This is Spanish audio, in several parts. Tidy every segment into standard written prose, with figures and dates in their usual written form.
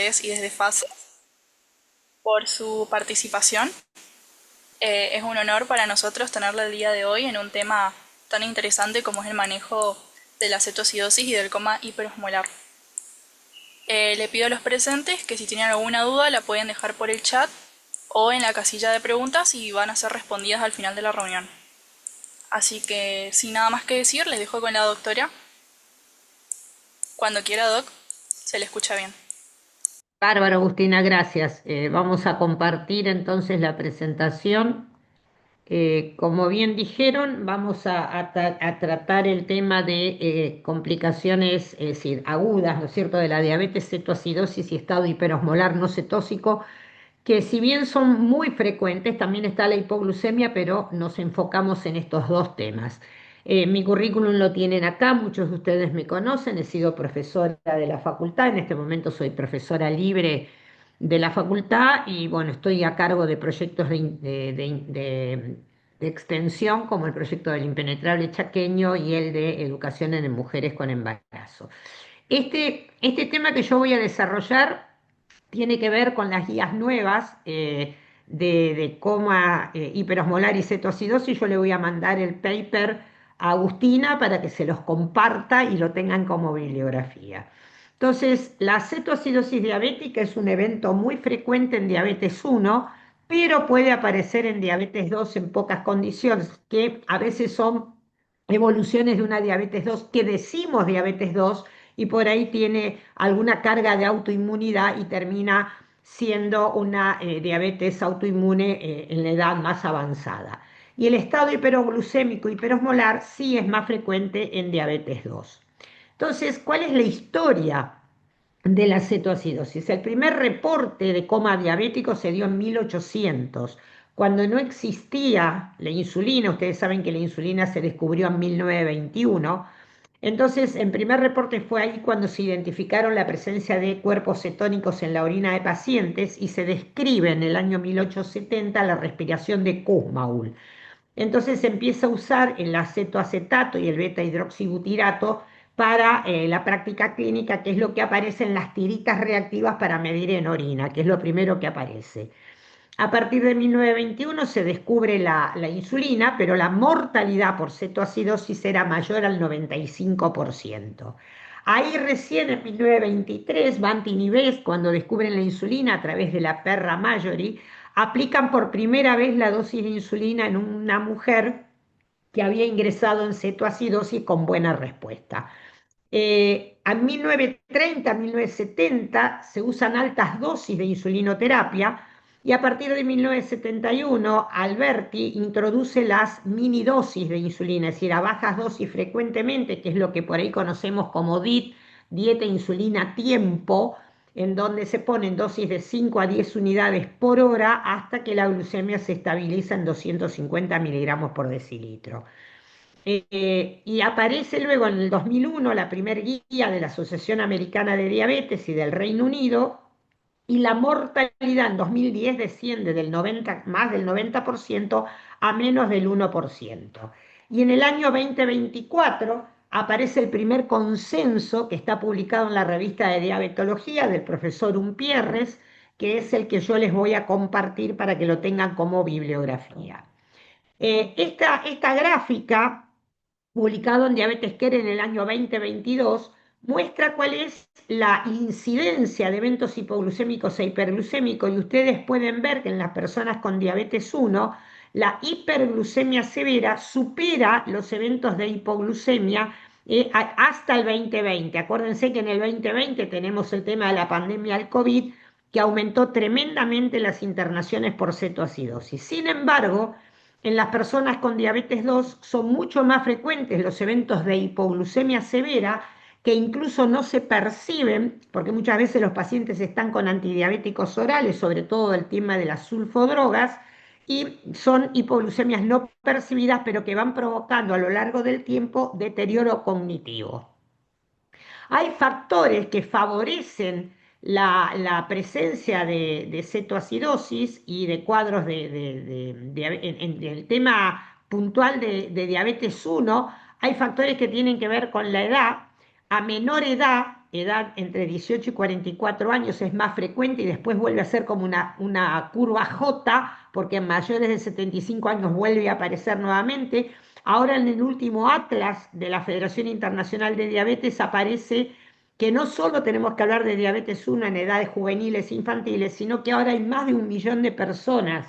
interés y desde FASE por su participación. Es un honor para nosotros tenerla el día de hoy en un tema tan interesante como es el manejo de la cetoacidosis y del coma hiperosmolar. Le pido a los presentes que si tienen alguna duda la pueden dejar por el chat o en la casilla de preguntas y van a ser respondidas al final de la reunión. Así que sin nada más que decir, les dejo con la doctora. Cuando quiera, Doc, se le escucha bien. Bárbaro, Agustina, gracias. Vamos a compartir entonces la presentación. Como bien dijeron, vamos a tratar el tema de complicaciones, es decir, agudas, ¿no es cierto?, de la diabetes, cetoacidosis y estado hiperosmolar no cetósico, que si bien son muy frecuentes, también está la hipoglucemia, pero nos enfocamos en estos dos temas. Mi currículum lo tienen acá, muchos de ustedes me conocen, he sido profesora de la facultad, en este momento soy profesora libre de la facultad y bueno, estoy a cargo de proyectos de extensión como el proyecto del impenetrable chaqueño y el de educación en mujeres con embarazo. Este tema que yo voy a desarrollar tiene que ver con las guías nuevas de coma hiperosmolar y cetoacidosis. Yo le voy a mandar el paper a Agustina para que se los comparta y lo tengan como bibliografía. Entonces, la cetoacidosis diabética es un evento muy frecuente en diabetes 1, pero puede aparecer en diabetes 2 en pocas condiciones, que a veces son evoluciones de una diabetes 2 que decimos diabetes 2 y por ahí tiene alguna carga de autoinmunidad y termina siendo una diabetes autoinmune en la edad más avanzada. Y el estado hiperoglucémico hiperosmolar sí es más frecuente en diabetes 2. Entonces, ¿cuál es la historia de la cetoacidosis? El primer reporte de coma diabético se dio en 1800, cuando no existía la insulina. Ustedes saben que la insulina se descubrió en 1921. Entonces, en primer reporte fue ahí cuando se identificaron la presencia de cuerpos cetónicos en la orina de pacientes y se describe en el año 1870 la respiración de Kussmaul. Entonces se empieza a usar el acetoacetato y el beta hidroxibutirato para la práctica clínica, que es lo que aparece en las tiritas reactivas para medir en orina, que es lo primero que aparece. A partir de 1921 se descubre la insulina, pero la mortalidad por cetoacidosis era mayor al 95%. Ahí recién en 1923, Banting y Best, cuando descubren la insulina a través de la perra Mallory, aplican por primera vez la dosis de insulina en una mujer que había ingresado en cetoacidosis con buena respuesta. A 1930, 1970 se usan altas dosis de insulinoterapia y a partir de 1971 Alberti introduce las mini dosis de insulina, es decir, a bajas dosis frecuentemente, que es lo que por ahí conocemos como DIT, dieta insulina tiempo, en donde se ponen dosis de 5 a 10 unidades por hora hasta que la glucemia se estabiliza en 250 miligramos por decilitro. Y aparece luego en el 2001 la primera guía de la Asociación Americana de Diabetes y del Reino Unido, y la mortalidad en 2010 desciende del 90, más del 90% a menos del 1%. Y en el año 2024 aparece el primer consenso que está publicado en la revista de Diabetología del profesor Umpierres, que es el que yo les voy a compartir para que lo tengan como bibliografía. Esta gráfica, publicado en Diabetes Care en el año 2022, muestra cuál es la incidencia de eventos hipoglucémicos e hiperglucémicos, y ustedes pueden ver que en las personas con diabetes 1, la hiperglucemia severa supera los eventos de hipoglucemia hasta el 2020. Acuérdense que en el 2020 tenemos el tema de la pandemia del COVID, que aumentó tremendamente las internaciones por cetoacidosis. Sin embargo, en las personas con diabetes 2 son mucho más frecuentes los eventos de hipoglucemia severa, que incluso no se perciben, porque muchas veces los pacientes están con antidiabéticos orales, sobre todo el tema de las sulfodrogas, y son hipoglucemias no percibidas, pero que van provocando a lo largo del tiempo deterioro cognitivo. Hay factores que favorecen la presencia de cetoacidosis y de cuadros en el tema puntual de diabetes 1. Hay factores que tienen que ver con la edad. A menor edad edad entre 18 y 44 años es más frecuente y después vuelve a ser como una curva J, porque en mayores de 75 años vuelve a aparecer nuevamente. Ahora en el último atlas de la Federación Internacional de Diabetes aparece que no solo tenemos que hablar de diabetes 1 en edades juveniles e infantiles, sino que ahora hay más de 1 millón de personas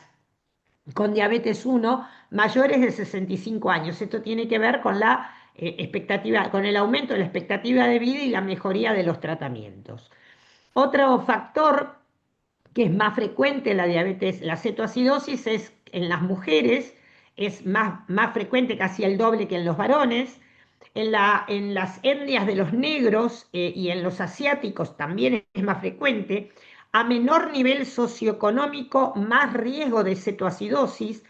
con diabetes 1 mayores de 65 años. Esto tiene que ver con la expectativa, con el aumento de la expectativa de vida y la mejoría de los tratamientos. Otro factor que es más frecuente en la diabetes, la cetoacidosis, es en las mujeres, es más frecuente, casi el doble que en los varones. En las etnias de los negros y en los asiáticos también es más frecuente. A menor nivel socioeconómico, más riesgo de cetoacidosis.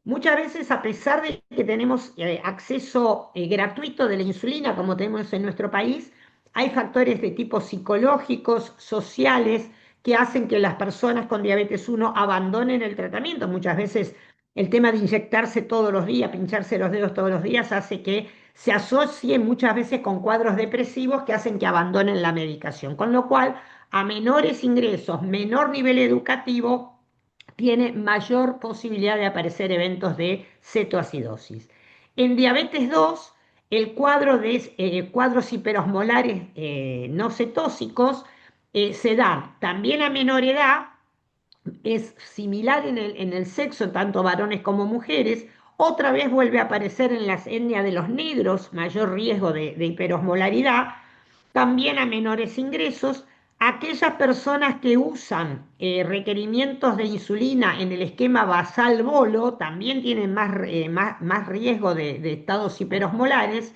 Muchas veces, a pesar de que tenemos acceso gratuito de la insulina, como tenemos en nuestro país, hay factores de tipo psicológicos, sociales, que hacen que las personas con diabetes 1 abandonen el tratamiento. Muchas veces el tema de inyectarse todos los días, pincharse los dedos todos los días, hace que se asocie muchas veces con cuadros depresivos que hacen que abandonen la medicación. Con lo cual, a menores ingresos, menor nivel educativo, tiene mayor posibilidad de aparecer eventos de cetoacidosis. En diabetes 2, el cuadro de cuadros hiperosmolares no cetóxicos se da también a menor edad, es similar en el sexo, tanto varones como mujeres. Otra vez vuelve a aparecer en las etnias de los negros, mayor riesgo de hiperosmolaridad, también a menores ingresos. Aquellas personas que usan requerimientos de insulina en el esquema basal-bolo también tienen más riesgo de estados hiperosmolares,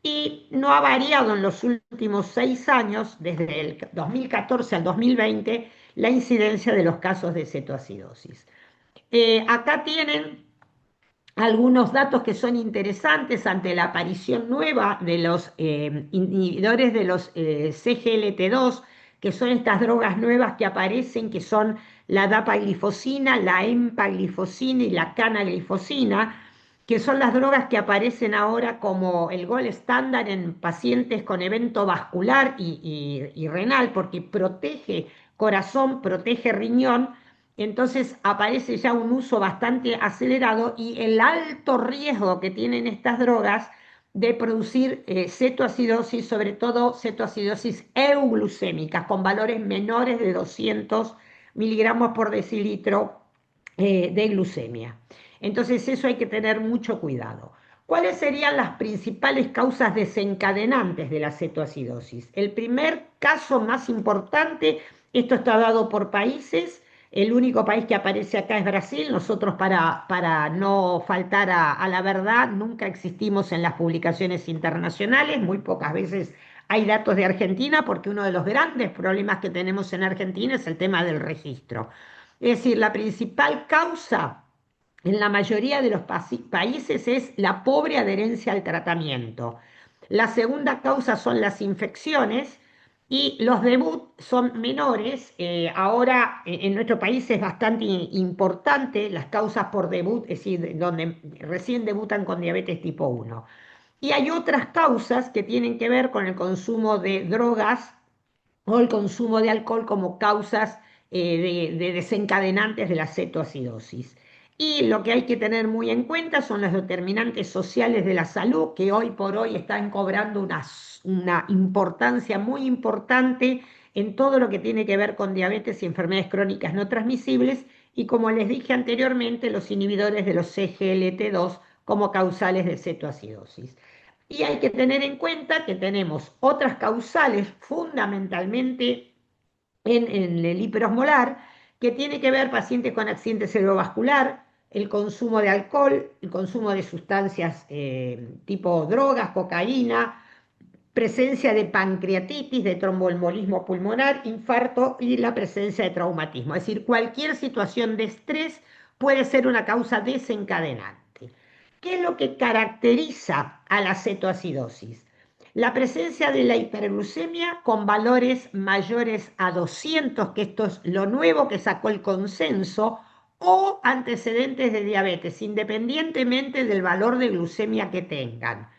y no ha variado en los últimos 6 años, desde el 2014 al 2020, la incidencia de los casos de cetoacidosis. Acá tienen algunos datos que son interesantes ante la aparición nueva de los inhibidores de los CGLT2, que son estas drogas nuevas que aparecen, que son la dapaglifosina, la empaglifosina y la canaglifosina, que son las drogas que aparecen ahora como el gold estándar en pacientes con evento vascular y renal, porque protege corazón, protege riñón. Entonces aparece ya un uso bastante acelerado y el alto riesgo que tienen estas drogas de producir cetoacidosis, sobre todo cetoacidosis euglucémicas, con valores menores de 200 miligramos por decilitro de glucemia. Entonces eso hay que tener mucho cuidado. ¿Cuáles serían las principales causas desencadenantes de la cetoacidosis? El primer caso más importante, esto está dado por países. El único país que aparece acá es Brasil. Nosotros, para no faltar a la verdad, nunca existimos en las publicaciones internacionales. Muy pocas veces hay datos de Argentina, porque uno de los grandes problemas que tenemos en Argentina es el tema del registro. Es decir, la principal causa en la mayoría de los países es la pobre adherencia al tratamiento. La segunda causa son las infecciones y los debut son menores. Ahora en nuestro país es bastante importante las causas por debut, es decir, donde recién debutan con diabetes tipo 1. Y hay otras causas que tienen que ver con el consumo de drogas o el consumo de alcohol como causas de desencadenantes de la cetoacidosis. Y lo que hay que tener muy en cuenta son los determinantes sociales de la salud, que hoy por hoy están cobrando una importancia muy importante en todo lo que tiene que ver con diabetes y enfermedades crónicas no transmisibles, y como les dije anteriormente, los inhibidores de los CGLT2 como causales de cetoacidosis. Y hay que tener en cuenta que tenemos otras causales, fundamentalmente en el hiperosmolar, que tiene que ver pacientes con accidente cerebrovascular, el consumo de alcohol, el consumo de sustancias tipo drogas, cocaína, presencia de pancreatitis, de tromboembolismo pulmonar, infarto y la presencia de traumatismo. Es decir, cualquier situación de estrés puede ser una causa desencadenante. ¿Qué es lo que caracteriza a la cetoacidosis? La presencia de la hiperglucemia con valores mayores a 200, que esto es lo nuevo que sacó el consenso, o antecedentes de diabetes, independientemente del valor de glucemia que tengan.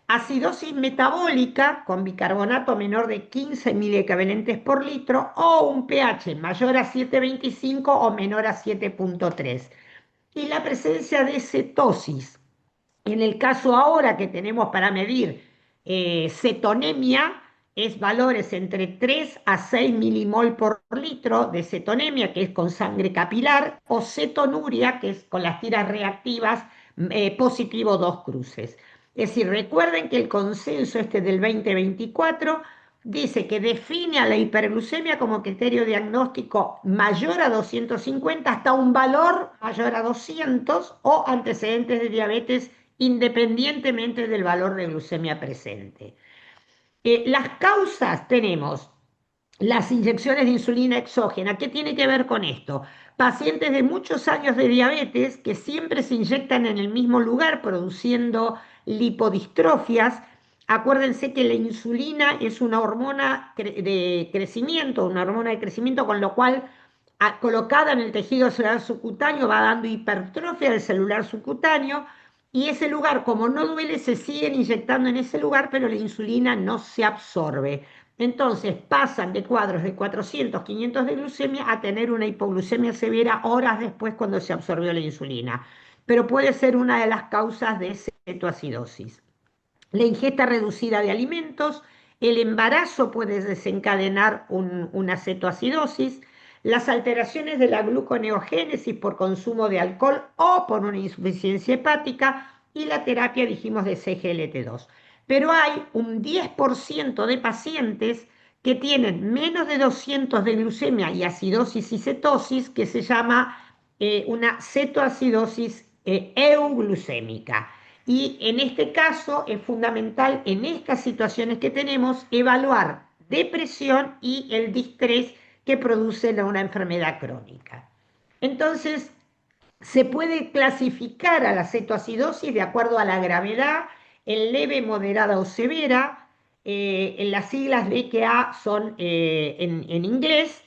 Acidosis metabólica con bicarbonato menor de 15 miliequivalentes por litro o un pH mayor a 7,25 o menor a 7,3. Y la presencia de cetosis. En el caso ahora que tenemos para medir cetonemia, es valores entre 3 a 6 milimol por litro de cetonemia, que es con sangre capilar, o cetonuria, que es con las tiras reactivas positivo 2 cruces. Es decir, recuerden que el consenso este del 2024 dice que define a la hiperglucemia como criterio diagnóstico mayor a 250 hasta un valor mayor a 200 o antecedentes de diabetes independientemente del valor de glucemia presente. Las causas tenemos las inyecciones de insulina exógena. ¿Qué tiene que ver con esto? Pacientes de muchos años de diabetes que siempre se inyectan en el mismo lugar produciendo lipodistrofias. Acuérdense que la insulina es una hormona de crecimiento, una hormona de crecimiento, con lo cual colocada en el tejido celular subcutáneo va dando hipertrofia del celular subcutáneo, y ese lugar, como no duele, se siguen inyectando en ese lugar, pero la insulina no se absorbe. Entonces pasan de cuadros de 400, 500 de glucemia a tener una hipoglucemia severa horas después cuando se absorbió la insulina. Pero puede ser una de las causas de cetoacidosis. La ingesta reducida de alimentos, el embarazo puede desencadenar una cetoacidosis, las alteraciones de la gluconeogénesis por consumo de alcohol o por una insuficiencia hepática, y la terapia, dijimos, de CGLT2. Pero hay un 10% de pacientes que tienen menos de 200 de glucemia y acidosis y cetosis, que se llama una cetoacidosis euglucémica. Y en este caso es fundamental, en estas situaciones que tenemos, evaluar depresión y el distrés que produce una enfermedad crónica. Entonces, se puede clasificar a la cetoacidosis de acuerdo a la gravedad, en leve, moderada o severa. En las siglas D que A son en inglés.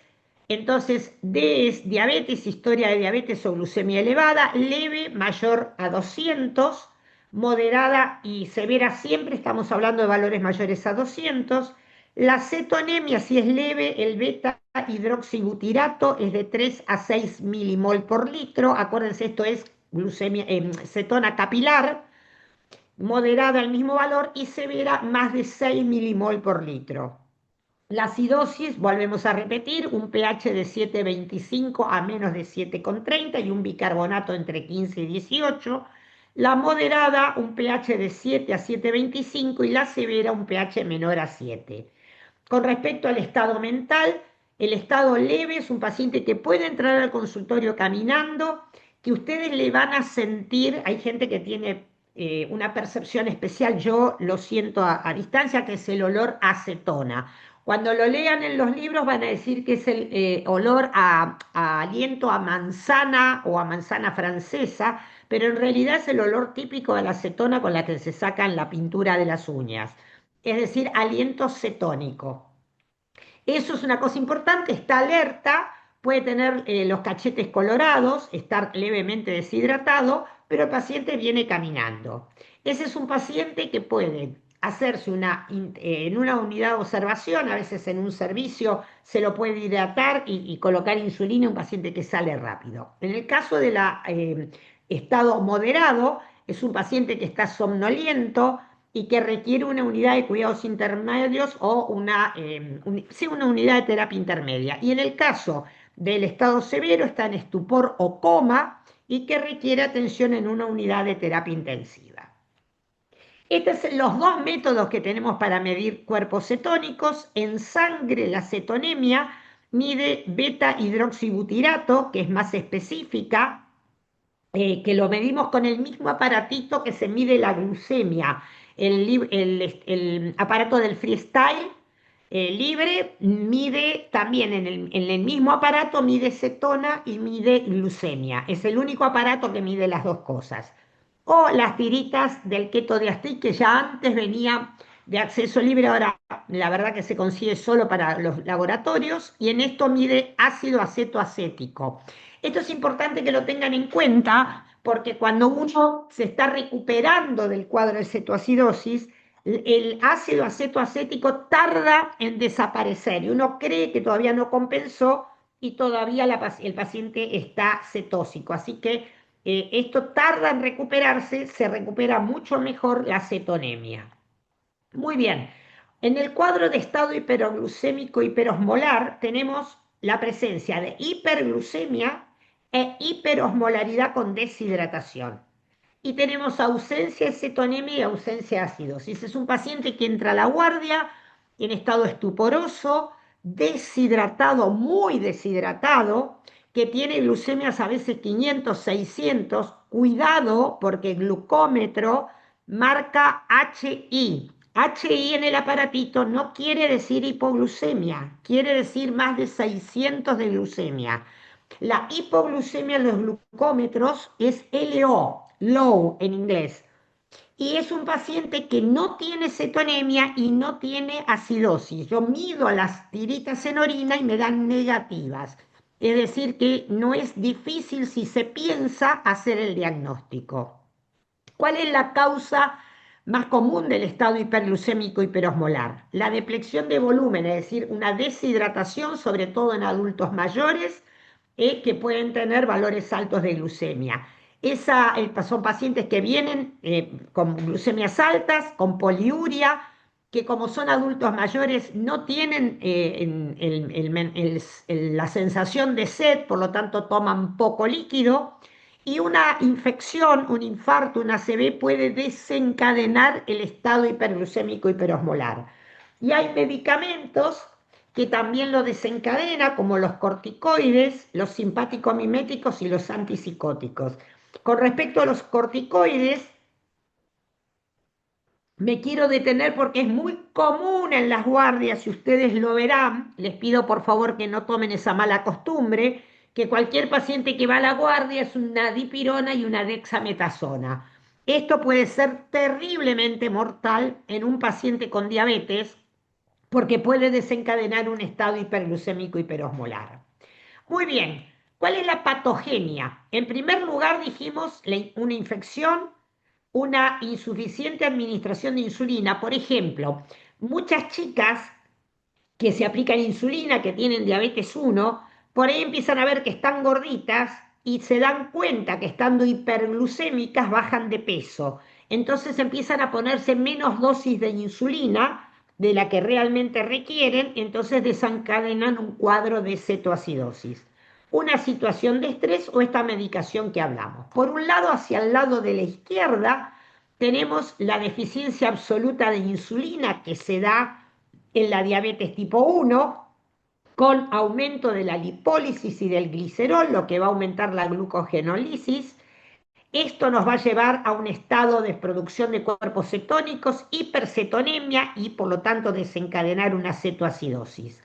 Entonces, D es diabetes, historia de diabetes o glucemia elevada, leve mayor a 200, moderada y severa siempre estamos hablando de valores mayores a 200. La cetonemia, si es leve, el beta hidroxibutirato es de 3 a 6 milimol por litro. Acuérdense, esto es glucemia, cetona capilar. Moderada el mismo valor y severa más de 6 milimol por litro. La acidosis, volvemos a repetir, un pH de 7,25 a menos de 7,30 y un bicarbonato entre 15 y 18. La moderada, un pH de 7 a 7,25 y la severa, un pH menor a 7. Con respecto al estado mental, el estado leve es un paciente que puede entrar al consultorio caminando, que ustedes le van a sentir, hay gente que tiene una percepción especial, yo lo siento a distancia, que es el olor a acetona. Cuando lo lean en los libros van a decir que es el olor a aliento a manzana o a manzana francesa, pero en realidad es el olor típico de la acetona con la que se sacan la pintura de las uñas, es decir, aliento cetónico. Eso es una cosa importante, está alerta, puede tener los cachetes colorados, estar levemente deshidratado, pero el paciente viene caminando. Ese es un paciente que puede hacerse en una unidad de observación, a veces en un servicio se lo puede hidratar y colocar insulina, un paciente que sale rápido. En el caso del estado moderado, es un paciente que está somnoliento y que requiere una unidad de cuidados intermedios o sí, una unidad de terapia intermedia. Y en el caso del estado severo está en estupor o coma y que requiere atención en una unidad de terapia intensiva. Estos son los dos métodos que tenemos para medir cuerpos cetónicos. En sangre, la cetonemia mide beta hidroxibutirato, que es más específica, que lo medimos con el mismo aparatito que se mide la glucemia, el aparato del freestyle libre mide también en el mismo aparato, mide cetona y mide glucemia. Es el único aparato que mide las dos cosas. O las tiritas del Keto Diastrik, que ya antes venía de acceso libre, ahora la verdad que se consigue solo para los laboratorios, y en esto mide ácido acetoacético. Esto es importante que lo tengan en cuenta porque cuando uno se está recuperando del cuadro de cetoacidosis, el ácido acetoacético tarda en desaparecer y uno cree que todavía no compensó y todavía el paciente está cetósico. Así que esto tarda en recuperarse, se recupera mucho mejor la cetonemia. Muy bien. En el cuadro de estado hiperglucémico hiperosmolar tenemos la presencia de hiperglucemia e hiperosmolaridad con deshidratación. Y tenemos ausencia de cetonemia y ausencia de acidosis. Es un paciente que entra a la guardia en estado estuporoso, deshidratado, muy deshidratado, que tiene glucemias a veces 500, 600. Cuidado porque el glucómetro marca HI. HI en el aparatito no quiere decir hipoglucemia, quiere decir más de 600 de glucemia. La hipoglucemia en los glucómetros es LO, low en inglés, y es un paciente que no tiene cetonemia y no tiene acidosis. Yo mido las tiritas en orina y me dan negativas. Es decir, que no es difícil si se piensa hacer el diagnóstico. ¿Cuál es la causa más común del estado hiperglucémico hiperosmolar? La depleción de volumen, es decir, una deshidratación, sobre todo en adultos mayores, que pueden tener valores altos de glucemia. Son pacientes que vienen con glucemias altas, con poliuria, que como son adultos mayores no tienen la sensación de sed, por lo tanto toman poco líquido, y una infección, un infarto, una ACV puede desencadenar el estado hiperglucémico hiperosmolar. Y hay medicamentos que también lo desencadena, como los corticoides, los simpático-miméticos y los antipsicóticos. Con respecto a los corticoides, me quiero detener porque es muy común en las guardias, y ustedes lo verán, les pido por favor que no tomen esa mala costumbre, que cualquier paciente que va a la guardia es una dipirona y una dexametasona. Esto puede ser terriblemente mortal en un paciente con diabetes porque puede desencadenar un estado hiperglucémico hiperosmolar. Muy bien, ¿cuál es la patogenia? En primer lugar dijimos una infección, una insuficiente administración de insulina. Por ejemplo, muchas chicas que se aplican insulina, que tienen diabetes 1, por ahí empiezan a ver que están gorditas y se dan cuenta que estando hiperglucémicas bajan de peso. Entonces empiezan a ponerse menos dosis de insulina de la que realmente requieren, entonces desencadenan un cuadro de cetoacidosis. Una situación de estrés o esta medicación que hablamos. Por un lado, hacia el lado de la izquierda, tenemos la deficiencia absoluta de insulina que se da en la diabetes tipo 1, con aumento de la lipólisis y del glicerol, lo que va a aumentar la glucogenólisis. Esto nos va a llevar a un estado de producción de cuerpos cetónicos, hipercetonemia y por lo tanto desencadenar una cetoacidosis.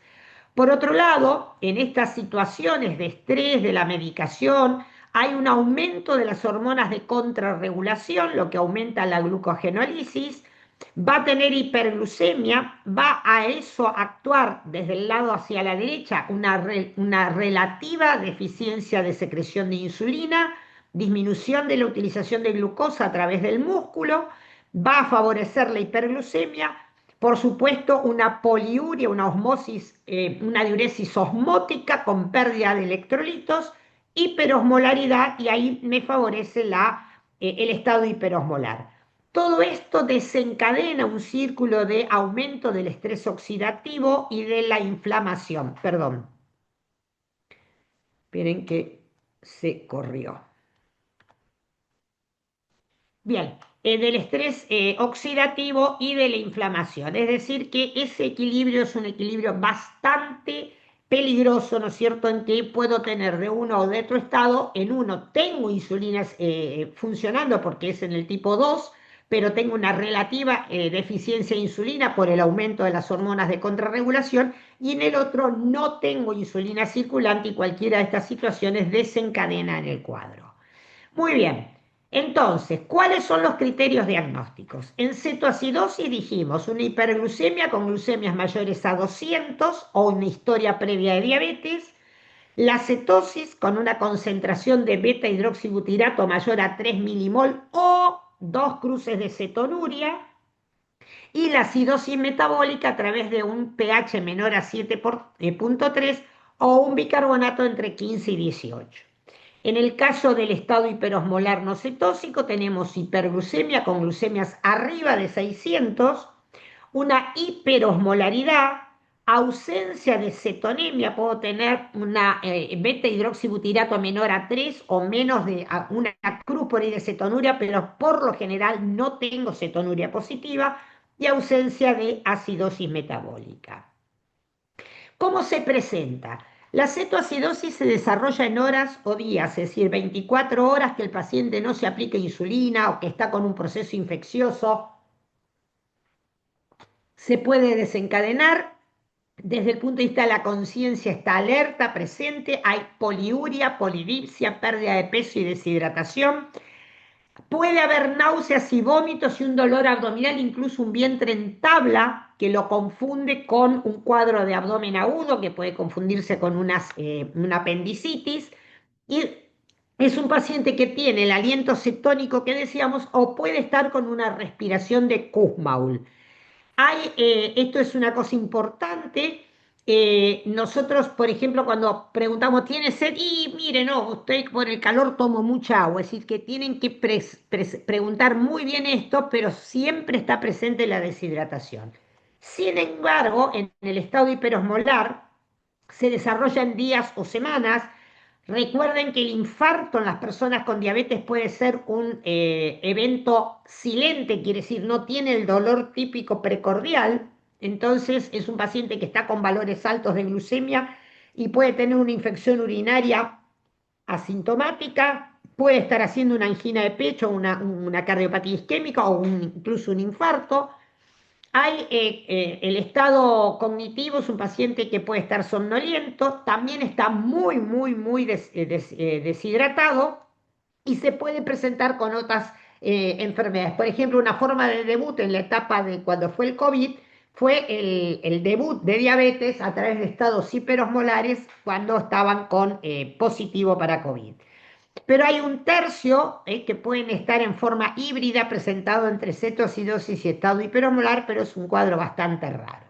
Por otro lado, en estas situaciones de estrés, de la medicación, hay un aumento de las hormonas de contrarregulación, lo que aumenta la glucogenólisis, va a tener hiperglucemia, va a eso actuar desde el lado hacia la derecha una relativa deficiencia de secreción de insulina, disminución de la utilización de glucosa a través del músculo, va a favorecer la hiperglucemia, por supuesto una poliuria, una diuresis osmótica con pérdida de electrolitos, hiperosmolaridad y ahí me favorece el estado hiperosmolar. Todo esto desencadena un círculo de aumento del estrés oxidativo y de la inflamación. Perdón, esperen que se corrió. Bien, del estrés oxidativo y de la inflamación. Es decir, que ese equilibrio es un equilibrio bastante peligroso, ¿no es cierto?, en que puedo tener de uno o de otro estado. En uno tengo insulinas funcionando porque es en el tipo 2, pero tengo una relativa deficiencia de insulina por el aumento de las hormonas de contrarregulación, y en el otro no tengo insulina circulante y cualquiera de estas situaciones desencadena en el cuadro. Muy bien, entonces, ¿cuáles son los criterios diagnósticos? En cetoacidosis dijimos una hiperglucemia con glucemias mayores a 200 o una historia previa de diabetes, la cetosis con una concentración de beta hidroxibutirato mayor a 3 milimol o dos cruces de cetonuria, y la acidosis metabólica a través de un pH menor a 7,3 o un bicarbonato entre 15 y 18. En el caso del estado hiperosmolar no cetósico tenemos hiperglucemia con glucemias arriba de 600, una hiperosmolaridad, ausencia de cetonemia, puedo tener una beta hidroxibutirato menor a 3 o menos de una cruz por ahí de cetonuria, pero por lo general no tengo cetonuria positiva, y ausencia de acidosis metabólica. ¿Cómo se presenta? La cetoacidosis se desarrolla en horas o días, es decir, 24 horas que el paciente no se aplica insulina o que está con un proceso infeccioso. Se puede desencadenar desde el punto de vista de la conciencia, está alerta, presente, hay poliuria, polidipsia, pérdida de peso y deshidratación. Puede haber náuseas y vómitos y un dolor abdominal, incluso un vientre en tabla, que lo confunde con un cuadro de abdomen agudo, que puede confundirse con una apendicitis. Y es un paciente que tiene el aliento cetónico que decíamos, o puede estar con una respiración de Kussmaul. Esto es una cosa importante. Nosotros, por ejemplo, cuando preguntamos, ¿tiene sed? Y mire, no, usted por el calor tomo mucha agua. Es decir, que tienen que preguntar muy bien esto, pero siempre está presente la deshidratación. Sin embargo, en el estado hiperosmolar se desarrolla en días o semanas. Recuerden que el infarto en las personas con diabetes puede ser un evento silente, quiere decir, no tiene el dolor típico precordial, entonces es un paciente que está con valores altos de glucemia y puede tener una infección urinaria asintomática, puede estar haciendo una angina de pecho, una cardiopatía isquémica o incluso un infarto. El estado cognitivo es un paciente que puede estar somnoliento, también está muy, muy, muy deshidratado y se puede presentar con otras enfermedades. Por ejemplo, una forma de debut en la etapa de cuando fue el COVID fue el debut de diabetes a través de estados hiperosmolares cuando estaban con positivo para COVID. Pero hay un tercio que pueden estar en forma híbrida presentado entre cetoacidosis y estado hiperosmolar, pero es un cuadro bastante raro.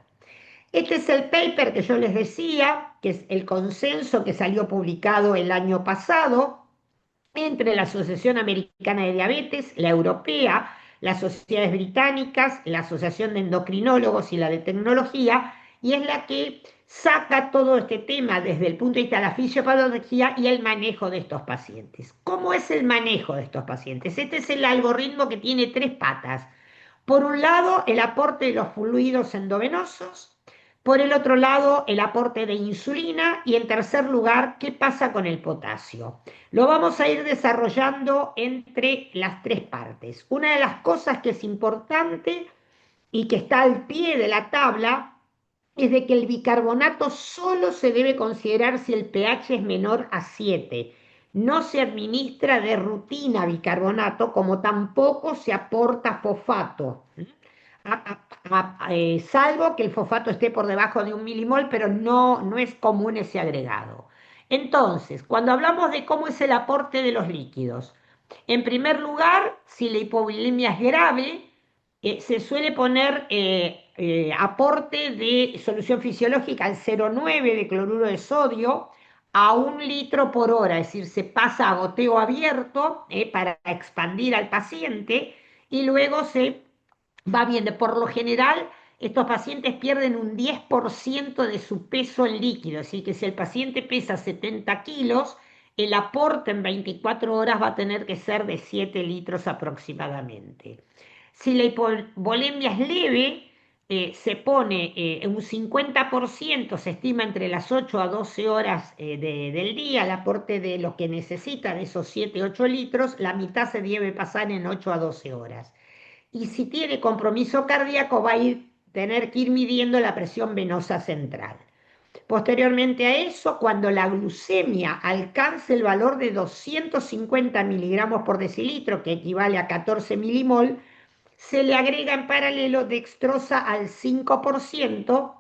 Este es el paper que yo les decía, que es el consenso que salió publicado el año pasado entre la Asociación Americana de Diabetes, la Europea, las sociedades británicas, la Asociación de Endocrinólogos y la de Tecnología, y es la que saca todo este tema desde el punto de vista de la fisiopatología y el manejo de estos pacientes. ¿Cómo es el manejo de estos pacientes? Este es el algoritmo que tiene tres patas. Por un lado, el aporte de los fluidos endovenosos. Por el otro lado, el aporte de insulina. Y en tercer lugar, ¿qué pasa con el potasio? Lo vamos a ir desarrollando entre las tres partes. Una de las cosas que es importante y que está al pie de la tabla es de que el bicarbonato solo se debe considerar si el pH es menor a 7. No se administra de rutina bicarbonato, como tampoco se aporta fosfato, salvo que el fosfato esté por debajo de 1 milimol, pero no es común ese agregado. Entonces, cuando hablamos de cómo es el aporte de los líquidos, en primer lugar, si la hipovolemia es grave, se suele poner aporte de solución fisiológica al 0,9 de cloruro de sodio a 1 litro por hora, es decir, se pasa a goteo abierto para expandir al paciente y luego se va viendo. Por lo general, estos pacientes pierden un 10% de su peso en líquido, así que si el paciente pesa 70 kilos, el aporte en 24 horas va a tener que ser de 7 litros aproximadamente. Si la hipovolemia es leve, se pone un 50%, se estima entre las 8 a 12 horas del día, el aporte de lo que necesita de esos 7, 8 litros, la mitad se debe pasar en 8 a 12 horas. Y si tiene compromiso cardíaco, va a tener que ir midiendo la presión venosa central. Posteriormente a eso, cuando la glucemia alcance el valor de 250 miligramos por decilitro, que equivale a 14 milimol, se le agrega en paralelo dextrosa al 5%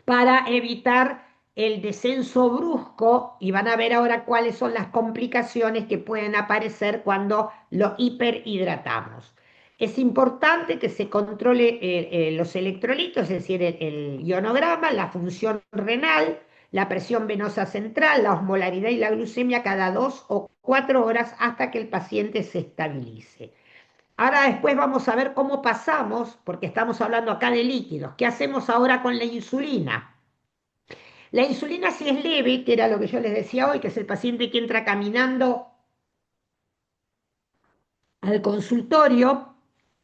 para evitar el descenso brusco, y van a ver ahora cuáles son las complicaciones que pueden aparecer cuando lo hiperhidratamos. Es importante que se controle los electrolitos, es decir, el ionograma, la función renal, la presión venosa central, la osmolaridad y la glucemia cada 2 o 4 horas hasta que el paciente se estabilice. Ahora después vamos a ver cómo pasamos, porque estamos hablando acá de líquidos. ¿Qué hacemos ahora con la insulina? La insulina si es leve, que era lo que yo les decía hoy, que es el paciente que entra caminando al consultorio.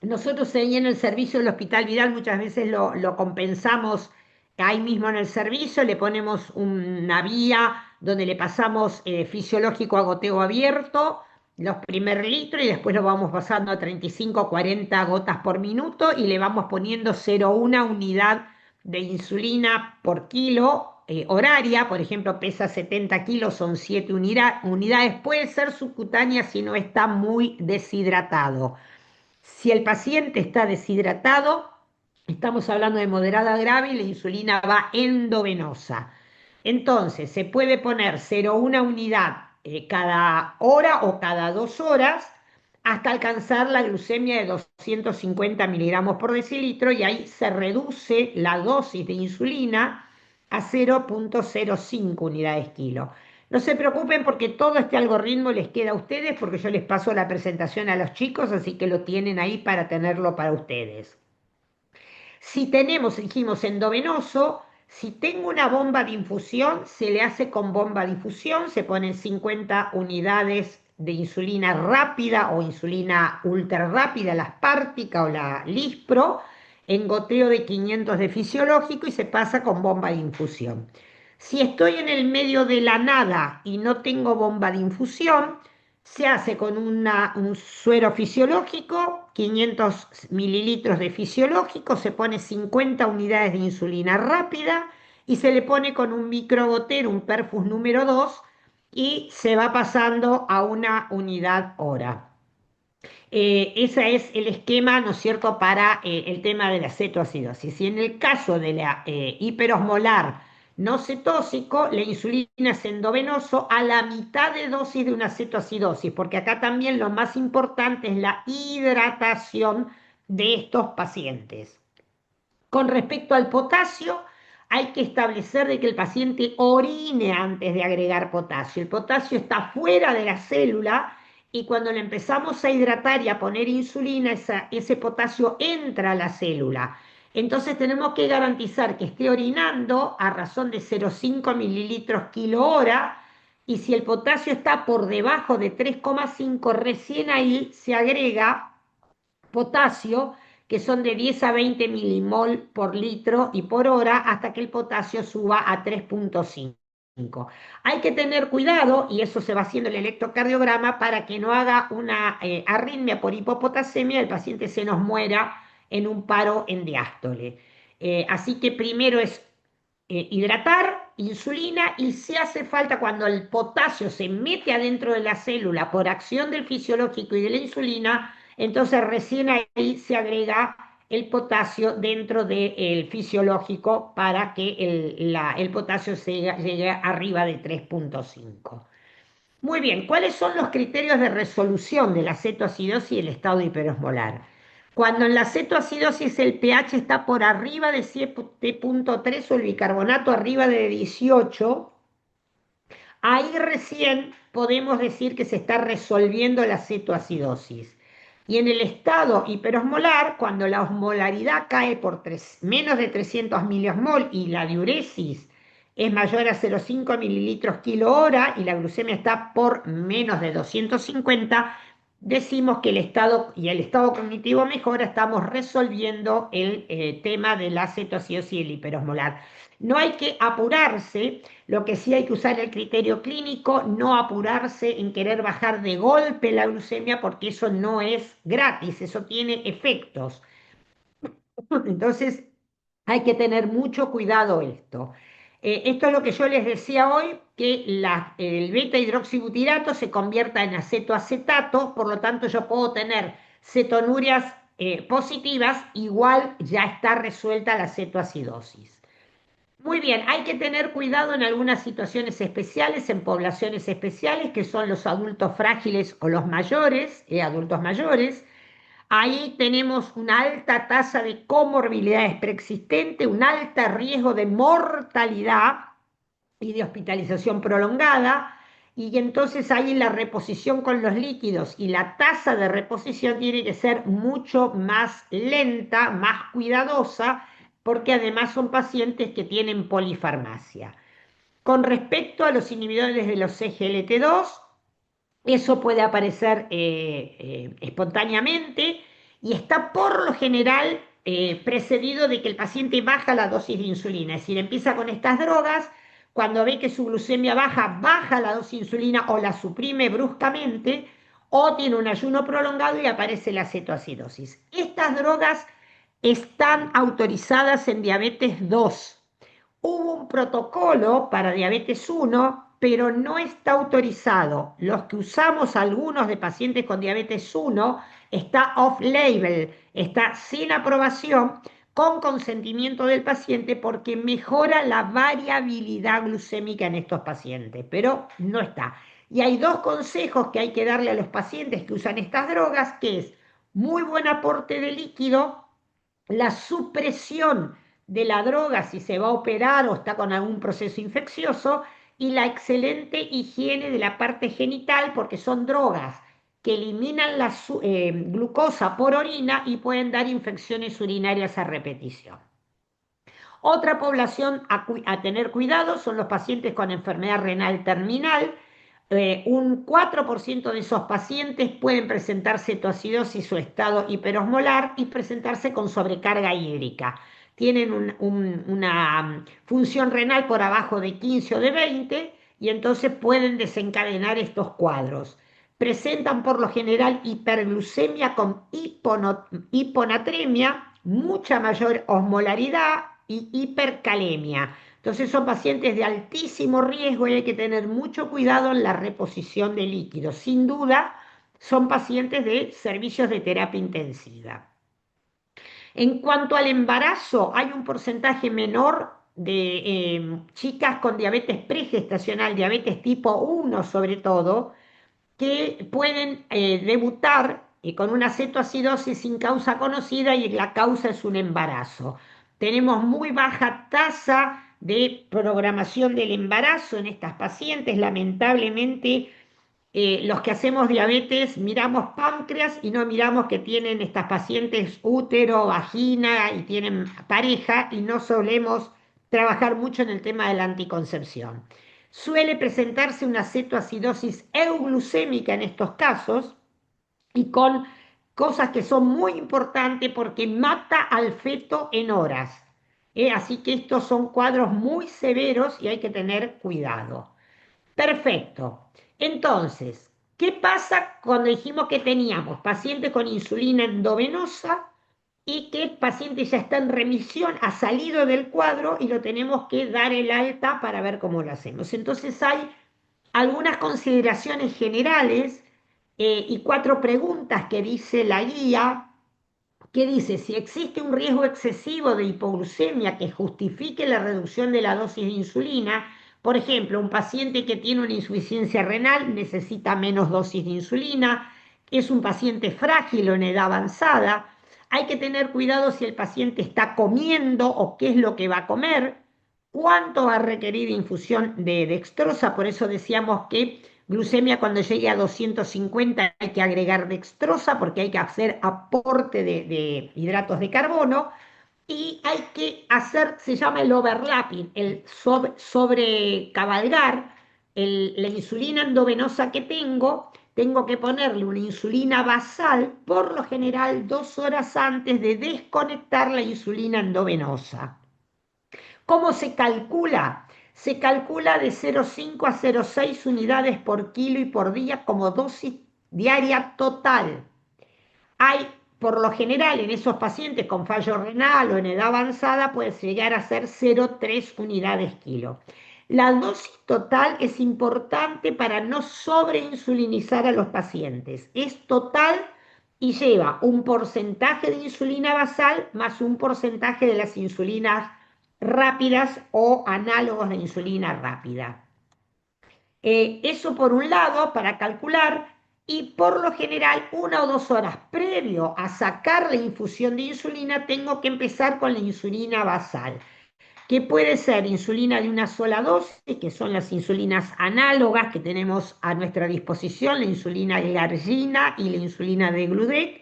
Nosotros ahí en el servicio del Hospital Vidal muchas veces lo compensamos ahí mismo en el servicio, le ponemos una vía donde le pasamos fisiológico a goteo abierto, los primer litros y después lo vamos pasando a 35 o 40 gotas por minuto y le vamos poniendo 0,1 unidad de insulina por kilo horaria, por ejemplo, pesa 70 kilos, son 7 unidades, puede ser subcutánea si no está muy deshidratado. Si el paciente está deshidratado, estamos hablando de moderada a grave y la insulina va endovenosa. Entonces, se puede poner 0,1 unidad cada hora o cada 2 horas hasta alcanzar la glucemia de 250 miligramos por decilitro y ahí se reduce la dosis de insulina a 0,05 unidades kilo. No se preocupen porque todo este algoritmo les queda a ustedes porque yo les paso la presentación a los chicos, así que lo tienen ahí para tenerlo para ustedes. Si tenemos, dijimos, endovenoso, si tengo una bomba de infusión, se le hace con bomba de infusión, se ponen 50 unidades de insulina rápida o insulina ultra rápida, la Spártica o la Lispro, en goteo de 500 de fisiológico y se pasa con bomba de infusión. Si estoy en el medio de la nada y no tengo bomba de infusión, se hace con un suero fisiológico, 500 mililitros de fisiológico, se pone 50 unidades de insulina rápida y se le pone con un microgotero, un perfus número 2, y se va pasando a una unidad hora. Ese es el esquema, ¿no es cierto?, para el tema de la cetoacidosis. Y en el caso de la hiperosmolar no cetóxico, la insulina es endovenoso a la mitad de dosis de una cetoacidosis, porque acá también lo más importante es la hidratación de estos pacientes. Con respecto al potasio, hay que establecer de que el paciente orine antes de agregar potasio. El potasio está fuera de la célula y cuando le empezamos a hidratar y a poner insulina, ese potasio entra a la célula. Entonces tenemos que garantizar que esté orinando a razón de 0,5 mililitros kilo hora y si el potasio está por debajo de 3,5, recién ahí se agrega potasio, que son de 10 a 20 milimol por litro y por hora, hasta que el potasio suba a 3,5. Hay que tener cuidado, y eso se va haciendo el electrocardiograma, para que no haga una arritmia por hipopotasemia, el paciente se nos muera en un paro en diástole. Así que primero es hidratar, insulina, y si hace falta cuando el potasio se mete adentro de la célula por acción del fisiológico y de la insulina, entonces recién ahí se agrega el potasio dentro del fisiológico para que el potasio llegue arriba de 3,5. Muy bien, ¿cuáles son los criterios de resolución de la cetoacidosis y el estado hiperosmolar? Cuando en la cetoacidosis el pH está por arriba de 7,3 o el bicarbonato arriba de 18, ahí recién podemos decir que se está resolviendo la cetoacidosis. Y en el estado hiperosmolar, cuando la osmolaridad cae por menos de 300 miliosmol y la diuresis es mayor a 0,5 mililitros kilo hora y la glucemia está por menos de 250, decimos que el estado y el estado cognitivo mejora, estamos resolviendo el tema de la cetoacidosis y el hiperosmolar. No hay que apurarse, lo que sí hay que usar el criterio clínico, no apurarse en querer bajar de golpe la glucemia porque eso no es gratis, eso tiene efectos. Entonces hay que tener mucho cuidado esto. Esto es lo que yo les decía hoy, que el beta hidroxibutirato se convierta en acetoacetato, por lo tanto yo puedo tener cetonurias positivas, igual ya está resuelta la cetoacidosis. Muy bien, hay que tener cuidado en algunas situaciones especiales, en poblaciones especiales, que son los adultos frágiles o los mayores, adultos mayores. Ahí tenemos una alta tasa de comorbilidades preexistentes, un alto riesgo de mortalidad y de hospitalización prolongada. Y entonces ahí la reposición con los líquidos y la tasa de reposición tiene que ser mucho más lenta, más cuidadosa, porque además son pacientes que tienen polifarmacia. Con respecto a los inhibidores de los CGLT2, eso puede aparecer espontáneamente y está por lo general precedido de que el paciente baja la dosis de insulina. Es decir, empieza con estas drogas, cuando ve que su glucemia baja, baja la dosis de insulina o la suprime bruscamente, o tiene un ayuno prolongado y aparece la cetoacidosis. Estas drogas están autorizadas en diabetes 2. Hubo un protocolo para diabetes 1, pero no está autorizado. Los que usamos algunos de pacientes con diabetes 1 está off-label, está sin aprobación, con consentimiento del paciente porque mejora la variabilidad glucémica en estos pacientes, pero no está. Y hay dos consejos que hay que darle a los pacientes que usan estas drogas, que es muy buen aporte de líquido, la supresión de la droga si se va a operar o está con algún proceso infeccioso y la excelente higiene de la parte genital porque son drogas que eliminan la glucosa por orina y pueden dar infecciones urinarias a repetición. Otra población a tener cuidado son los pacientes con enfermedad renal terminal. Un 4% de esos pacientes pueden presentar cetoacidosis o estado hiperosmolar y presentarse con sobrecarga hídrica. Tienen una función renal por abajo de 15 o de 20 y entonces pueden desencadenar estos cuadros. Presentan por lo general hiperglucemia con hiponatremia, mucha mayor osmolaridad y hipercalemia. Entonces son pacientes de altísimo riesgo y hay que tener mucho cuidado en la reposición de líquidos. Sin duda, son pacientes de servicios de terapia intensiva. En cuanto al embarazo, hay un porcentaje menor de chicas con diabetes pregestacional, diabetes tipo 1 sobre todo, que pueden debutar con una cetoacidosis sin causa conocida y la causa es un embarazo. Tenemos muy baja tasa de programación del embarazo en estas pacientes. Lamentablemente, los que hacemos diabetes miramos páncreas y no miramos que tienen estas pacientes útero, vagina y tienen pareja y no solemos trabajar mucho en el tema de la anticoncepción. Suele presentarse una cetoacidosis euglucémica en estos casos y con cosas que son muy importantes porque mata al feto en horas. Así que estos son cuadros muy severos y hay que tener cuidado. Perfecto. Entonces, ¿qué pasa cuando dijimos que teníamos pacientes con insulina endovenosa y que el paciente ya está en remisión, ha salido del cuadro y lo tenemos que dar el alta para ver cómo lo hacemos? Entonces hay algunas consideraciones generales y 4 preguntas que dice la guía, que dice: si existe un riesgo excesivo de hipoglucemia que justifique la reducción de la dosis de insulina, por ejemplo, un paciente que tiene una insuficiencia renal necesita menos dosis de insulina, es un paciente frágil o en edad avanzada, hay que tener cuidado si el paciente está comiendo o qué es lo que va a comer, cuánto va a requerir infusión de dextrosa, por eso decíamos que glucemia cuando llegue a 250 hay que agregar dextrosa porque hay que hacer aporte de hidratos de carbono y hay que hacer, se llama el overlapping, el sobrecabalgar la insulina endovenosa que tengo que ponerle una insulina basal por lo general 2 horas antes de desconectar la insulina endovenosa. ¿Cómo se calcula? Se calcula de 0,5 a 0,6 unidades por kilo y por día como dosis diaria total. Hay, por lo general, en esos pacientes con fallo renal o en edad avanzada, puede llegar a ser 0,3 unidades kilo. La dosis total es importante para no sobreinsulinizar a los pacientes. Es total y lleva un porcentaje de insulina basal más un porcentaje de las insulinas rápidas o análogos de insulina rápida. Eso por un lado, para calcular. y por lo general 1 o 2 horas previo a sacar la infusión de insulina tengo que empezar con la insulina basal, que puede ser insulina de una sola dosis, que son las insulinas análogas que tenemos a nuestra disposición, la insulina glargina y la insulina de Gludec,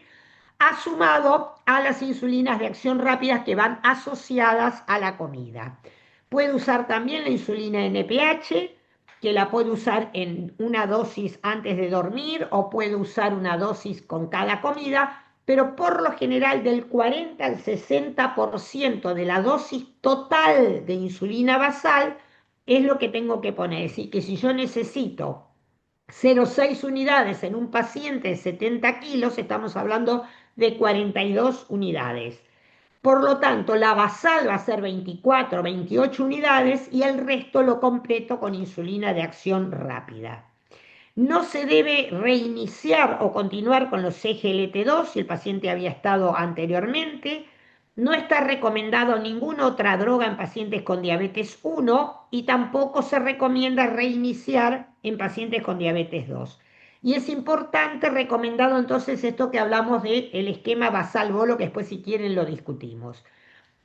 sumado a las insulinas de acción rápida que van asociadas a la comida. Puede usar también la insulina NPH, que la puede usar en una dosis antes de dormir o puede usar una dosis con cada comida, pero por lo general del 40 al 60% de la dosis total de insulina basal es lo que tengo que poner. Es decir, que si yo necesito 0,6 unidades en un paciente de 70 kilos, estamos hablando de 42 unidades. Por lo tanto, la basal va a ser 24 o 28 unidades y el resto lo completo con insulina de acción rápida. No se debe reiniciar o continuar con los SGLT2 si el paciente había estado anteriormente. No está recomendado ninguna otra droga en pacientes con diabetes 1 y tampoco se recomienda reiniciar en pacientes con diabetes 2. Y es importante, recomendado entonces esto que hablamos del esquema basal-bolo, que después si quieren lo discutimos.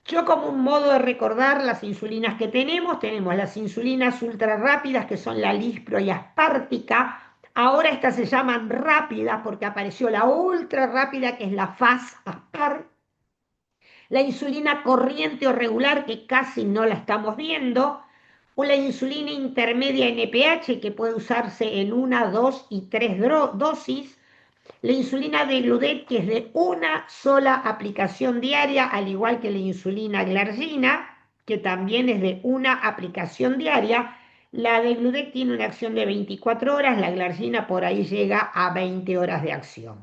Yo como un modo de recordar las insulinas que tenemos las insulinas ultra rápidas que son la Lispro y Aspártica. Ahora estas se llaman rápidas porque apareció la ultra rápida que es la FAS-Aspar. La insulina corriente o regular que casi no la estamos viendo. O la insulina intermedia NPH que puede usarse en 1, 2 y 3 dosis. La insulina de Gludet, que es de una sola aplicación diaria, al igual que la insulina glargina, que también es de una aplicación diaria. La de Gludet tiene una acción de 24 horas, la glargina por ahí llega a 20 horas de acción.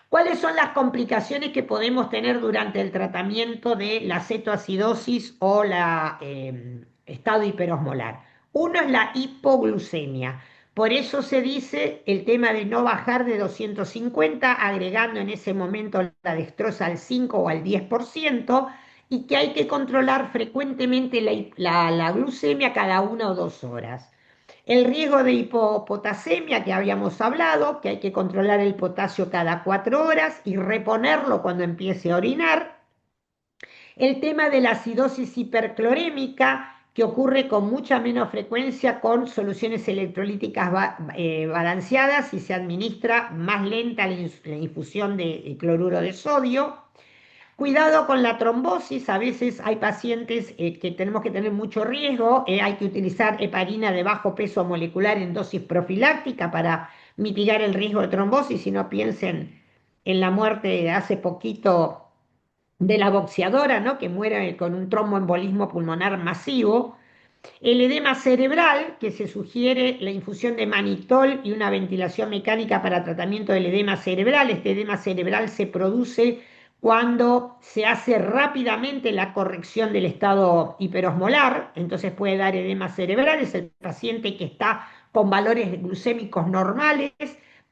¿Cuáles son las complicaciones que podemos tener durante el tratamiento de la cetoacidosis o la estado hiperosmolar? Uno es la hipoglucemia. Por eso se dice el tema de no bajar de 250, agregando en ese momento la dextrosa al 5 o al 10%, y que hay que controlar frecuentemente la glucemia cada 1 o 2 horas. El riesgo de hipopotasemia que habíamos hablado, que hay que controlar el potasio cada 4 horas y reponerlo cuando empiece a orinar. El tema de la acidosis hiperclorémica, que ocurre con mucha menos frecuencia con soluciones electrolíticas balanceadas y se administra más lenta la infusión de cloruro de sodio. Cuidado con la trombosis, a veces hay pacientes que tenemos que tener mucho riesgo, hay que utilizar heparina de bajo peso molecular en dosis profiláctica para mitigar el riesgo de trombosis, si no piensen en la muerte de hace poquito de la boxeadora, ¿no? Que muere con un tromboembolismo pulmonar masivo. El edema cerebral, que se sugiere la infusión de manitol y una ventilación mecánica para tratamiento del edema cerebral. Este edema cerebral se produce cuando se hace rápidamente la corrección del estado hiperosmolar, entonces puede dar edema cerebral. Es el paciente que está con valores glucémicos normales,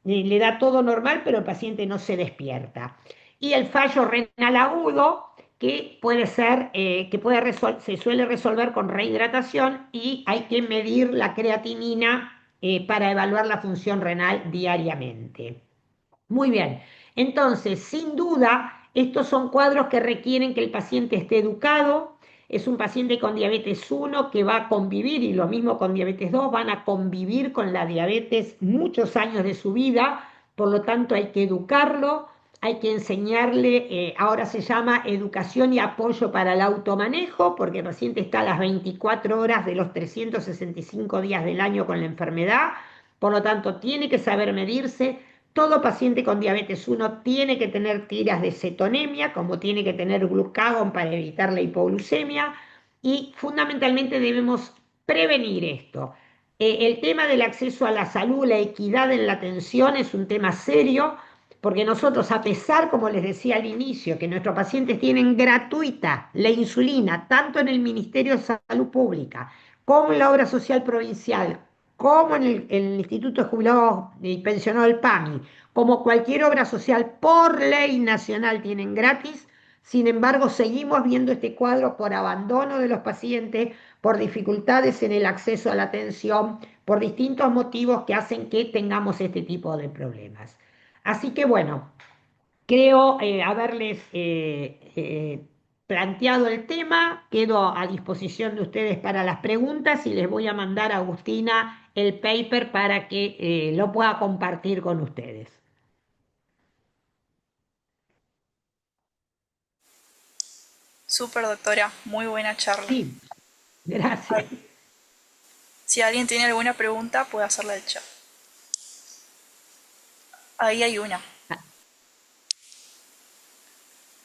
le da todo normal, pero el paciente no se despierta. Y el fallo renal agudo, que puede ser, se suele resolver con rehidratación y hay que medir la creatinina para evaluar la función renal diariamente. Muy bien, entonces, sin duda, estos son cuadros que requieren que el paciente esté educado. Es un paciente con diabetes 1 que va a convivir, y lo mismo con diabetes 2, van a convivir con la diabetes muchos años de su vida, por lo tanto hay que educarlo, hay que enseñarle, ahora se llama educación y apoyo para el automanejo, porque el paciente está a las 24 horas de los 365 días del año con la enfermedad, por lo tanto tiene que saber medirse. Todo paciente con diabetes 1 tiene que tener tiras de cetonemia, como tiene que tener glucagón para evitar la hipoglucemia, y fundamentalmente debemos prevenir esto. El tema del acceso a la salud, la equidad en la atención es un tema serio, porque nosotros, a pesar, como les decía al inicio, que nuestros pacientes tienen gratuita la insulina, tanto en el Ministerio de Salud Pública, como en la obra social provincial, como en el Instituto de Jubilados y Pensionados del PAMI, como cualquier obra social por ley nacional tienen gratis. Sin embargo, seguimos viendo este cuadro por abandono de los pacientes, por dificultades en el acceso a la atención, por distintos motivos que hacen que tengamos este tipo de problemas. Así que bueno, creo haberles planteado el tema, quedo a disposición de ustedes para las preguntas y les voy a mandar a Agustina el paper para que lo pueda compartir con ustedes. Súper doctora, muy buena charla. Sí, gracias. Ay, si alguien tiene alguna pregunta, puede hacerla del chat. Ahí hay una.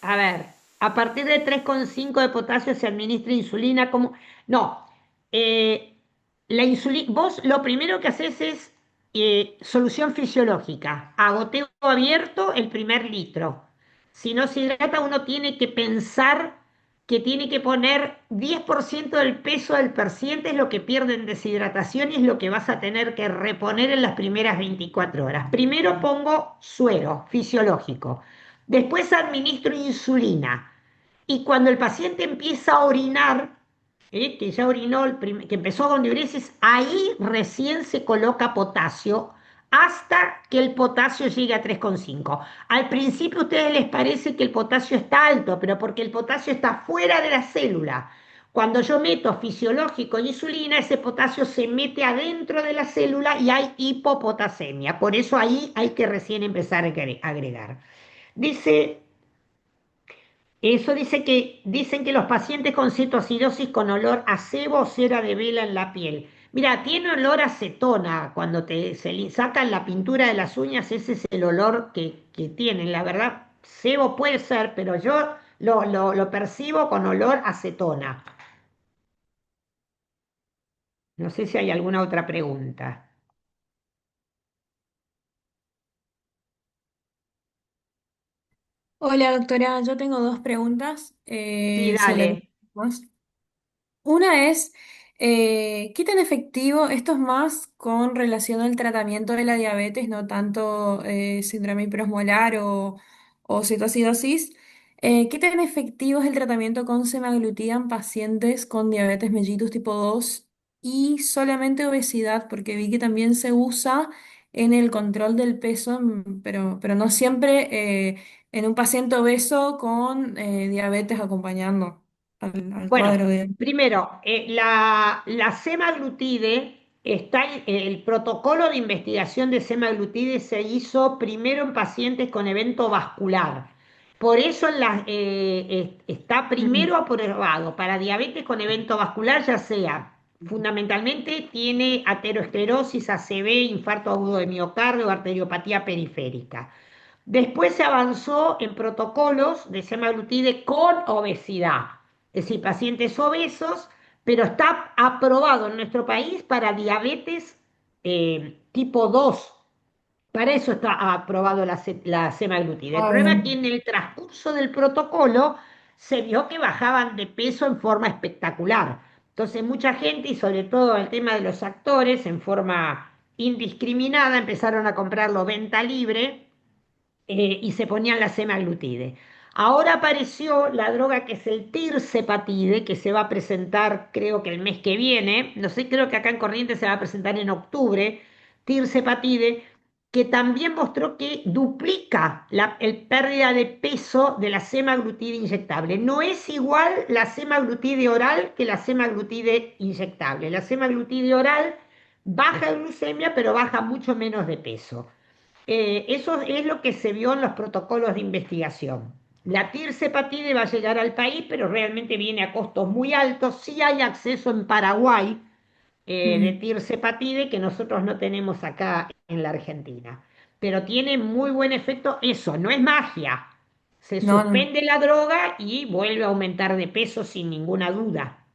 A ver, a partir de 3,5 de potasio se administra insulina como... No, eh, la insulina, vos lo primero que haces es solución fisiológica, a goteo abierto el primer litro. Si no se hidrata, uno tiene que pensar que tiene que poner 10% del peso del paciente, es lo que pierde en deshidratación y es lo que vas a tener que reponer en las primeras 24 horas. Primero pongo suero fisiológico. Después administro insulina y cuando el paciente empieza a orinar, que ya orinó, que empezó con diuresis, ahí recién se coloca potasio hasta que el potasio llegue a 3,5. Al principio a ustedes les parece que el potasio está alto, pero porque el potasio está fuera de la célula. Cuando yo meto fisiológico y insulina, ese potasio se mete adentro de la célula y hay hipopotasemia. Por eso ahí hay que recién empezar a agregar. Dice, eso dice que dicen que los pacientes con cetoacidosis con olor a sebo o cera de vela en la piel. Mira, tiene olor a acetona cuando sacan la pintura de las uñas, ese es el olor que tienen. La verdad, sebo puede ser, pero yo lo percibo con olor a acetona. No sé si hay alguna otra pregunta. Hola doctora, yo tengo dos preguntas Sí, sobre dale. temas. Una es, ¿qué tan efectivo, esto es más con relación al tratamiento de la diabetes, no tanto síndrome hiperosmolar o cetoacidosis? ¿Qué tan efectivo es el tratamiento con semaglutida en pacientes con diabetes mellitus tipo 2 y solamente obesidad? Porque vi que también se usa en el control del peso, pero no siempre en un paciente obeso con diabetes acompañando al Bueno, cuadro de... primero, la semaglutide el protocolo de investigación de semaglutide se hizo primero en pacientes con evento vascular. Por eso está Mm, primero aprobado para diabetes con evento vascular, ya sea fundamentalmente tiene aterosclerosis, ACV, infarto agudo de miocardio, arteriopatía periférica. Después se avanzó en protocolos de semaglutide con obesidad, es decir, pacientes obesos, pero está aprobado en nuestro país para diabetes tipo 2. Para eso está aprobado la semaglutida. El ah, problema es que bien. en el transcurso del protocolo se vio que bajaban de peso en forma espectacular. Entonces mucha gente, y sobre todo el tema de los actores, en forma indiscriminada, empezaron a comprarlo venta libre y se ponían la semaglutide. Ahora apareció la droga que es el tirzepatide, que se va a presentar creo que el mes que viene, no sé, creo que acá en Corrientes se va a presentar en octubre, tirzepatide, que también mostró que duplica el pérdida de peso de la semaglutide inyectable. No es igual la semaglutide oral que la semaglutide inyectable. La semaglutide oral baja de glucemia, pero baja mucho menos de peso. Eso es lo que se vio en los protocolos de investigación. La tirzepatide va a llegar al país, pero realmente viene a costos muy altos. Sí hay acceso en Paraguay de Mm, tirzepatide que nosotros no tenemos acá en la Argentina. Pero tiene muy buen efecto eso, no es magia. Se no, no. suspende la droga y vuelve a aumentar de peso sin ninguna duda.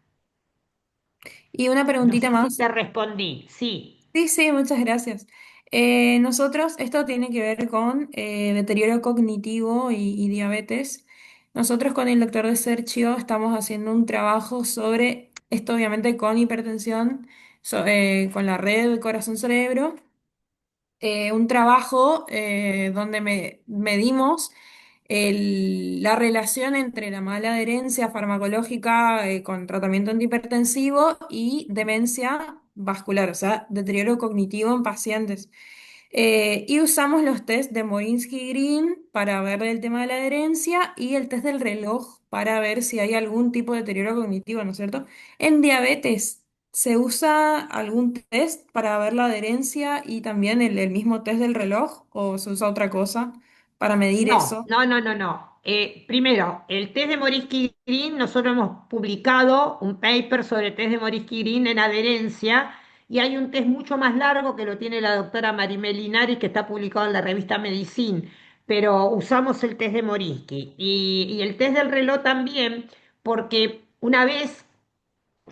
Y una No preguntita sé si más. te respondí. Sí, Sí, sí, muchas gracias. Nosotros, esto tiene que ver con deterioro cognitivo y diabetes. Nosotros con el doctor de Sergio estamos haciendo un trabajo sobre esto, obviamente con hipertensión, con la red corazón-cerebro. Un trabajo donde medimos la relación entre la mala adherencia farmacológica con tratamiento antihipertensivo y demencia vascular, o sea, deterioro cognitivo en pacientes. Y usamos los test de Morinsky-Green para ver el tema de la adherencia y el test del reloj para ver si hay algún tipo de deterioro cognitivo, ¿no es cierto? En diabetes, ¿se usa algún test para ver la adherencia y también el mismo test del reloj o se usa otra cosa para medir No, eso? no, no, no, no. Primero, el test de Morisky-Green, nosotros hemos publicado un paper sobre el test de Morisky-Green en adherencia y hay un test mucho más largo que lo tiene la doctora Marimel Linares que está publicado en la revista Medicine, pero usamos el test de Morisky y el test del reloj también porque una vez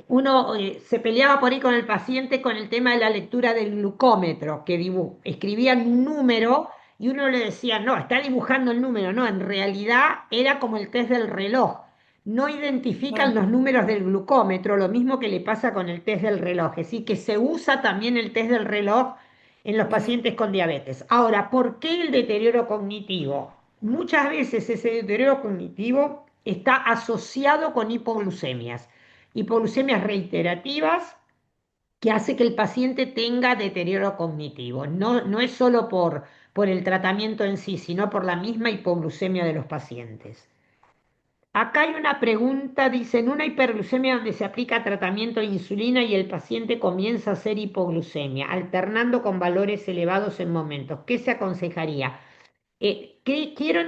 uno se peleaba por ahí con el paciente con el tema de la lectura del glucómetro, que escribían un número y uno le decía, no, está dibujando el número, no, en realidad era como el test del reloj. No identifican Ah, los números del glucómetro, lo mismo que le pasa con el test del reloj, es decir, que se usa también el test del reloj en los bien. pacientes con diabetes. Ahora, ¿por qué el deterioro cognitivo? Muchas veces ese deterioro cognitivo está asociado con hipoglucemias hipoglucemias reiterativas que hace que el paciente tenga deterioro cognitivo. No, no es solo por el tratamiento en sí, sino por la misma hipoglucemia de los pacientes. Acá hay una pregunta, dice, en una hiperglucemia donde se aplica tratamiento de insulina y el paciente comienza a hacer hipoglucemia, alternando con valores elevados en momentos, ¿qué se aconsejaría? Quiero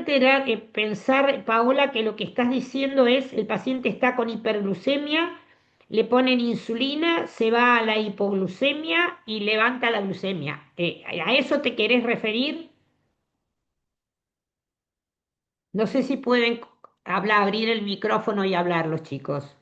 pensar, Paola, que lo que estás diciendo es el paciente está con hiperglucemia, le ponen insulina, se va a la hipoglucemia y levanta la glucemia. ¿A eso te querés referir? No sé si pueden abrir el micrófono y hablar los chicos.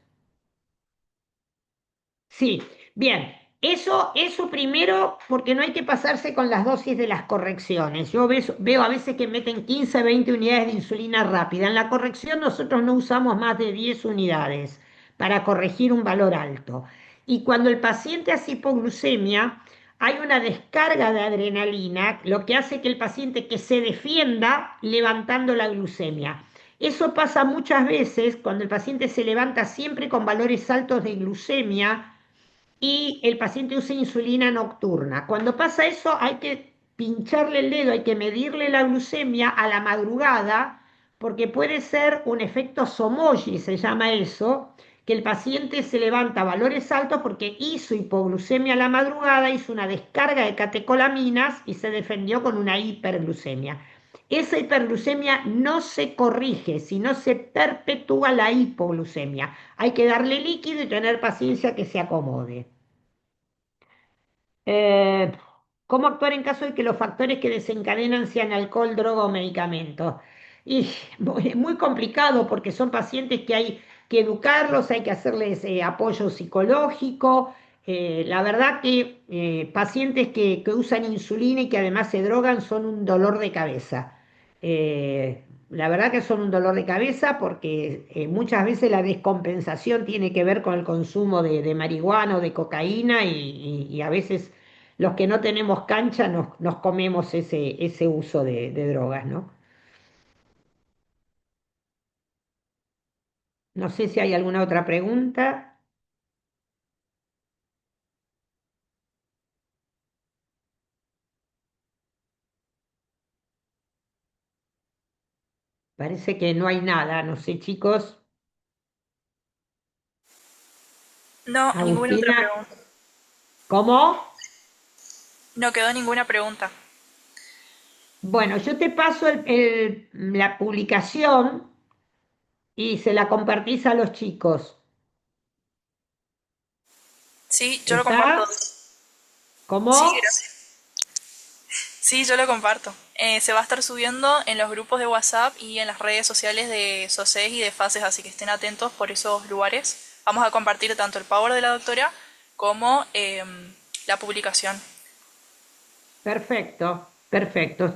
Sí, bien. Eso primero, porque no hay que pasarse con las dosis de las correcciones. Yo veo a veces que meten 15, 20 unidades de insulina rápida. En la corrección nosotros no usamos más de 10 unidades para corregir un valor alto. Y cuando el paciente hace hipoglucemia, hay una descarga de adrenalina, lo que hace que el paciente que se defienda levantando la glucemia. Eso pasa muchas veces cuando el paciente se levanta siempre con valores altos de glucemia y el paciente usa insulina nocturna. Cuando pasa eso hay que pincharle el dedo, hay que medirle la glucemia a la madrugada, porque puede ser un efecto Somogy, se llama eso, que el paciente se levanta a valores altos porque hizo hipoglucemia a la madrugada, hizo una descarga de catecolaminas y se defendió con una hiperglucemia. Esa hiperglucemia no se corrige, sino se perpetúa la hipoglucemia. Hay que darle líquido y tener paciencia que se acomode. Eh, ¿Cómo actuar en caso de que los factores que desencadenan sean alcohol, droga o medicamentos? Y muy complicado porque son pacientes que hay que educarlos, hay que hacerles apoyo psicológico. La verdad que pacientes que usan insulina y que además se drogan son un dolor de cabeza. La verdad que son un dolor de cabeza porque muchas veces la descompensación tiene que ver con el consumo de marihuana o de cocaína y a veces los que no tenemos cancha nos comemos ese uso de drogas, ¿no? No sé si hay alguna otra pregunta. Parece que no hay nada, no sé, chicos. No, ninguna otra Agustina, pregunta. ¿cómo? No quedó ninguna pregunta. Bueno, yo te paso la publicación y se la compartís a los chicos. Sí, yo lo comparto. ¿Está? ¿Cómo? Sí, gracias. Sí, yo lo comparto. Se va a estar subiendo en los grupos de WhatsApp y en las redes sociales de SOCES y de FACES, así que estén atentos por esos lugares. Vamos a compartir tanto el power de la doctora como la publicación. Perfecto, perfecto.